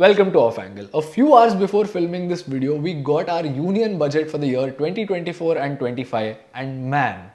Welcome to Off Angle. A few hours before filming this video, we got our union budget for the year 2024 and 25, and man,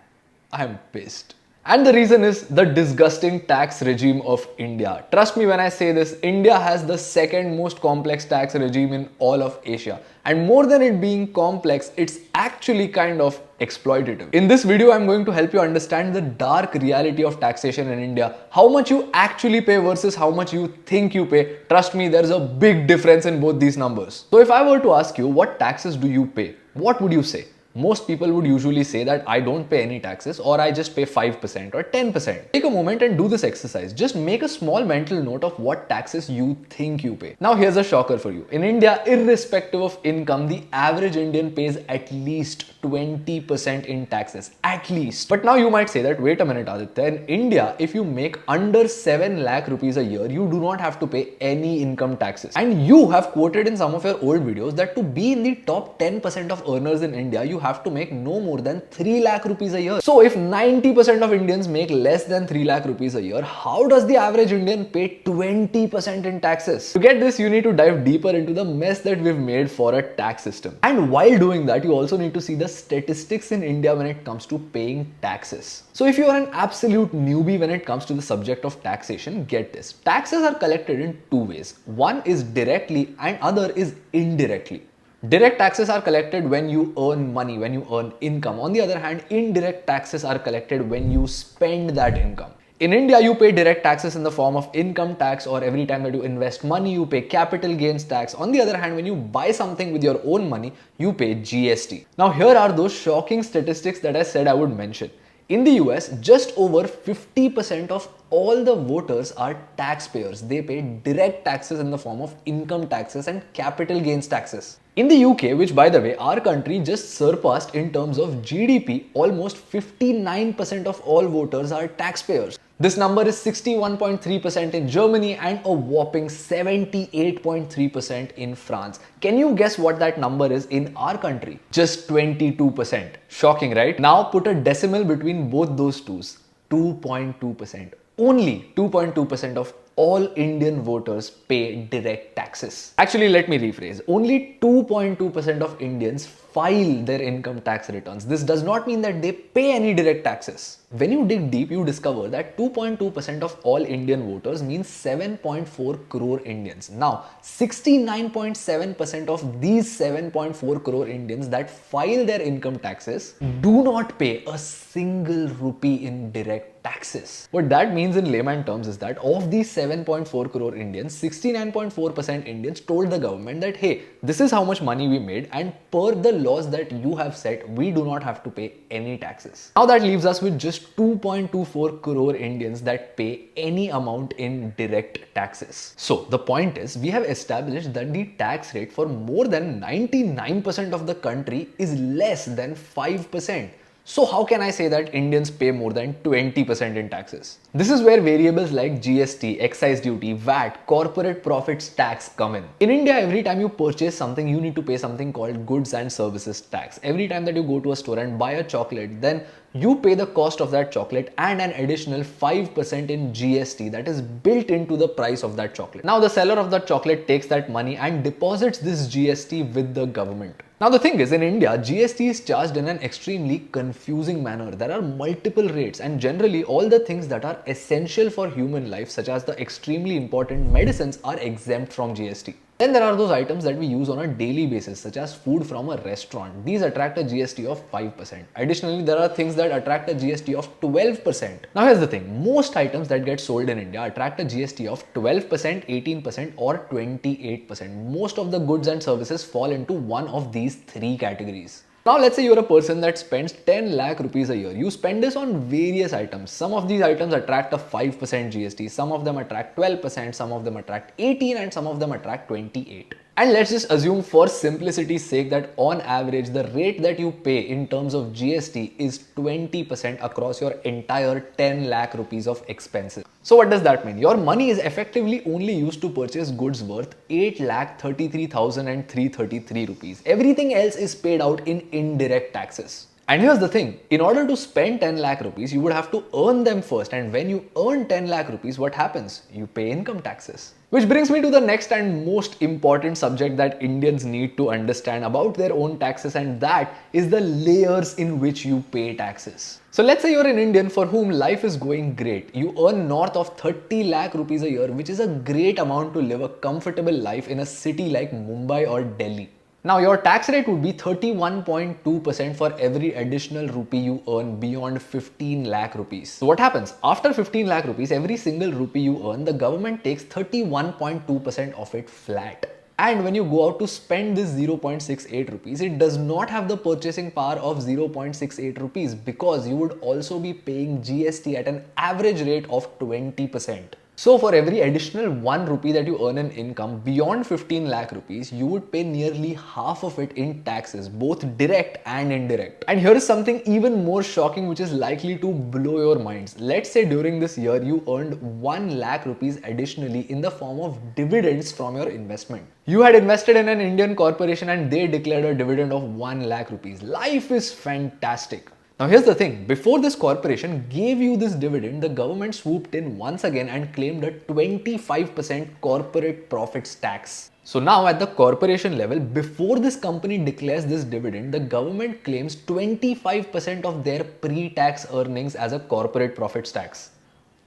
I'm pissed. And the reason is the disgusting tax regime of India. Trust me when I say this, India has the second most complex tax regime in all of Asia. And more than it being complex, it's actually kind of exploitative. In this video, I'm going to help you understand the dark reality of taxation in India, how much you actually pay versus how much you think you pay. Trust me, there's a big difference in both these numbers. So if I were to ask you, what taxes do you pay? What would you say? Most people would usually say that I don't pay any taxes or I just pay 5% or 10%. Take a moment and do this exercise. Just make a small mental note of what taxes you think you pay. Now here's a shocker for you. In India, irrespective of income, the average Indian pays at least 20% in taxes. At least. But now you might say that, wait a minute Aditya, in India, if you make under 7 lakh rupees a year, you do not have to pay any income taxes. And you have quoted in some of your old videos that to be in the top 10% of earners in India, you have to make no more than 3 lakh rupees a year. So if 90% of Indians make less than 3 lakh rupees a year, how does the average Indian pay 20% in taxes? To get this, you need to dive deeper into the mess that we've made for a tax system. And while doing that, you also need to see the statistics in India when it comes to paying taxes. So if you are an absolute newbie when it comes to the subject of taxation, get this. Taxes are collected in two ways. One is directly and other is indirectly. Direct taxes are collected when you earn money, when you earn income. On the other hand, indirect taxes are collected when you spend that income. In India, you pay direct taxes in the form of income tax, or every time that you invest money, you pay capital gains tax. On the other hand, when you buy something with your own money, you pay GST. Now, here are those shocking statistics that I said I would mention. In the US, just over 50% of all the voters are taxpayers. They pay direct taxes in the form of income taxes and capital gains taxes. In the UK, which by the way, our country just surpassed in terms of GDP, almost 59% of all voters are taxpayers. This number is 61.3% in Germany and a whopping 78.3% in France. Can you guess what that number is in our country? Just 22%. Shocking, right? Now put a decimal between both those twos. 2.2%. Only 2.2% of all Indian voters pay direct taxes. Actually, let me rephrase. Only 2.2% of Indians file their income tax returns. This does not mean that they pay any direct taxes. When you dig deep, you discover that 2.2% of all Indian voters means 7.4 crore Indians. Now, 69.7% of these 7.4 crore Indians that file their income taxes do not pay a single rupee in direct taxes. What that means in layman terms is that of these 7.4 crore Indians, 69.4% Indians told the government that, hey, this is how much money we made, and per the laws that you have set, we do not have to pay any taxes. Now that leaves us with just 2.24 crore Indians that pay any amount in direct taxes. So the point is, we have established that the tax rate for more than 99% of the country is less than 5%. So how can I say that Indians pay more than 20% in taxes? This is where variables like GST, excise duty, VAT, corporate profits tax come in. In India, every time you purchase something, you need to pay something called goods and services tax. Every time that you go to a store and buy a chocolate, then you pay the cost of that chocolate and an additional 5% in GST that is built into the price of that chocolate. Now the seller of that chocolate takes that money and deposits this GST with the government. Now the thing is, in India, GST is charged in an extremely confusing manner. There are multiple rates, and generally all the things that are essential for human life, such as the extremely important medicines, are exempt from GST. Then there are those items that we use on a daily basis, such as food from a restaurant. These attract a GST of 5%. Additionally, there are things that attract a GST of 12%. Now here's the thing, most items that get sold in India attract a GST of 12%, 18% or 28%. Most of the goods and services fall into one of these three categories. Now let's say you're a person that spends 10 lakh rupees a year. You spend this on various items. Some of these items attract a 5% GST, some of them attract 12%, some of them attract 18%, and some of them attract 28%. And let's just assume for simplicity's sake that on average the rate that you pay in terms of GST is 20% across your entire 10 lakh rupees of expenses. So what does that mean? Your money is effectively only used to purchase goods worth 8,33,333 rupees. Everything else is paid out in indirect taxes. And here's the thing, in order to spend 10 lakh rupees, you would have to earn them first. And when you earn 10 lakh rupees, what happens? You pay income taxes. Which brings me to the next and most important subject that Indians need to understand about their own taxes, and that is the layers in which you pay taxes. So let's say you're an Indian for whom life is going great. You earn north of 30 lakh rupees a year, which is a great amount to live a comfortable life in a city like Mumbai or Delhi. Now your tax rate would be 31.2% for every additional rupee you earn beyond 15 lakh rupees. So what happens? After 15 lakh rupees, every single rupee you earn, the government takes 31.2% of it flat. And when you go out to spend this 0.68 rupees, it does not have the purchasing power of 0.68 rupees because you would also be paying GST at an average rate of 20%. So for every additional 1 rupee that you earn in income beyond 15 lakh rupees, you would pay nearly half of it in taxes, both direct and indirect. And here is something even more shocking which is likely to blow your minds. Let's say during this year you earned 1 lakh rupees additionally in the form of dividends from your investment. You had invested in an Indian corporation and they declared a dividend of 1 lakh rupees. Life is fantastic. Now here's the thing, before this corporation gave you this dividend, the government swooped in once again and claimed a 25% corporate profits tax. So now at the corporation level, before this company declares this dividend, the government claims 25% of their pre-tax earnings as a corporate profits tax.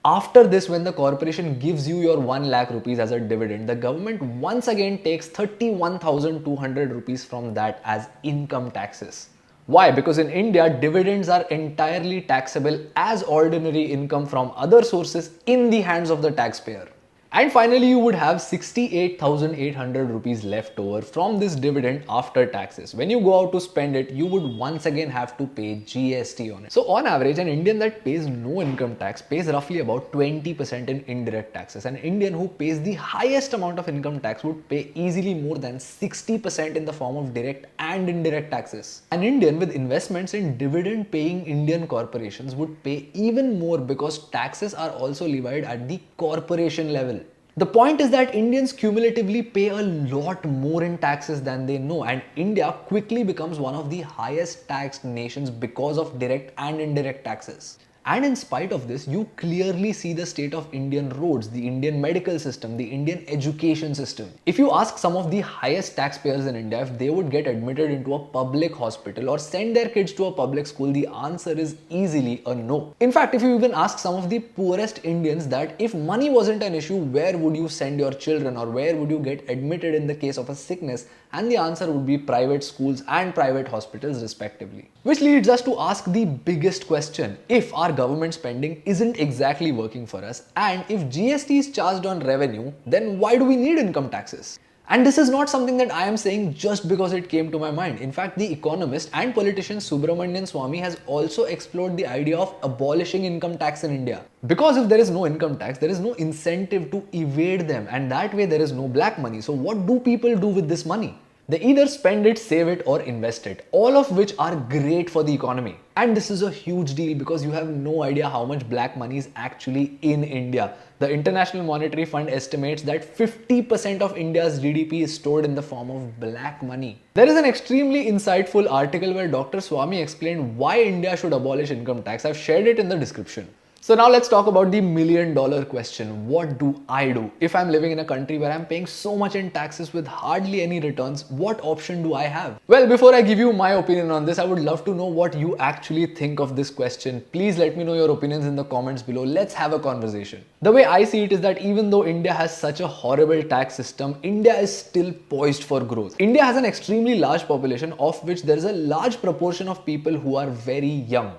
After this, when the corporation gives you your 1 lakh rupees as a dividend, the government once again takes 31,200 rupees from that as income taxes. Why? Because in India, dividends are entirely taxable as ordinary income from other sources in the hands of the taxpayer. And finally, you would have 68,800 rupees left over from this dividend after taxes. When you go out to spend it, you would once again have to pay GST on it. So on average, an Indian that pays no income tax pays roughly about 20% in indirect taxes. An Indian who pays the highest amount of income tax would pay easily more than 60% in the form of direct and indirect taxes. An Indian with investments in dividend paying Indian corporations would pay even more because taxes are also levied at the corporation level. The point is that Indians cumulatively pay a lot more in taxes than they know, and India quickly becomes one of the highest taxed nations because of direct and indirect taxes. And in spite of this, you clearly see the state of Indian roads, the Indian medical system, the Indian education system. If you ask some of the highest taxpayers in India if they would get admitted into a public hospital or send their kids to a public school, the answer is easily a no. In fact, if you even ask some of the poorest Indians that if money wasn't an issue, where would you send your children or where would you get admitted in the case of a sickness, and the answer would be private schools and private hospitals respectively. Which leads us to ask the biggest question: if our government spending isn't exactly working for us, and if GST is charged on revenue, then why do we need income taxes? And this is not something that I am saying just because it came to my mind. In fact, the economist and politician Subramanian Swamy has also explored the idea of abolishing income tax in India. Because if there is no income tax, there is no incentive to evade them, and that way there is no black money. So what do people do with this money? They either spend it, save it, or invest it, all of which are great for the economy. And this is a huge deal because you have no idea how much black money is actually in India. The International Monetary Fund estimates that 50% of India's GDP is stored in the form of black money. There is an extremely insightful article where Dr. Swamy explained why India should abolish income tax. I've shared it in the description. So now let's talk about the million-dollar question. What do I do? If I'm living in a country where I'm paying so much in taxes with hardly any returns, what option do I have? Well, before I give you my opinion on this, I would love to know what you actually think of this question. Please let me know your opinions in the comments below. Let's have a conversation. The way I see it is that even though India has such a horrible tax system, India is still poised for growth. India has an extremely large population, of which there is a large proportion of people who are very young.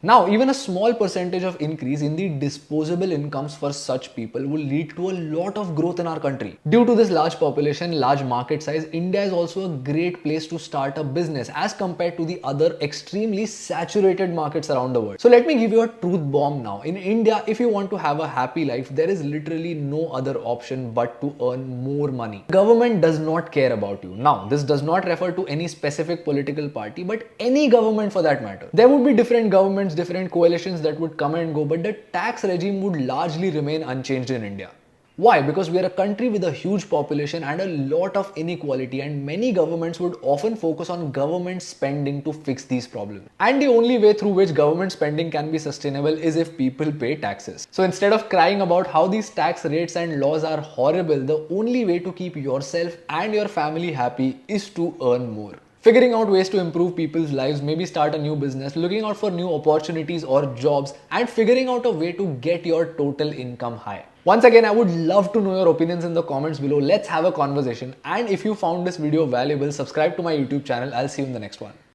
Now, even a small percentage of increase in the disposable incomes for such people will lead to a lot of growth in our country. Due to this large population, large market size, India is also a great place to start a business as compared to the other extremely saturated markets around the world. So let me give you a truth bomb now. In India, if you want to have a happy life, there is literally no other option but to earn more money. Government does not care about you. Now, this does not refer to any specific political party, but any government for that matter. There would be different governments, different coalitions that would come and go, but the tax regime would largely remain unchanged in India. Why? Because we are a country with a huge population and a lot of inequality, and many governments would often focus on government spending to fix these problems. And the only way through which government spending can be sustainable is if people pay taxes. So instead of crying about how these tax rates and laws are horrible, the only way to keep yourself and your family happy is to earn more. Figuring out ways to improve people's lives, maybe start a new business, looking out for new opportunities or jobs, and figuring out a way to get your total income high. Once again, I would love to know your opinions in the comments below. Let's have a conversation. And if you found this video valuable, subscribe to my YouTube channel. I'll see you in the next one.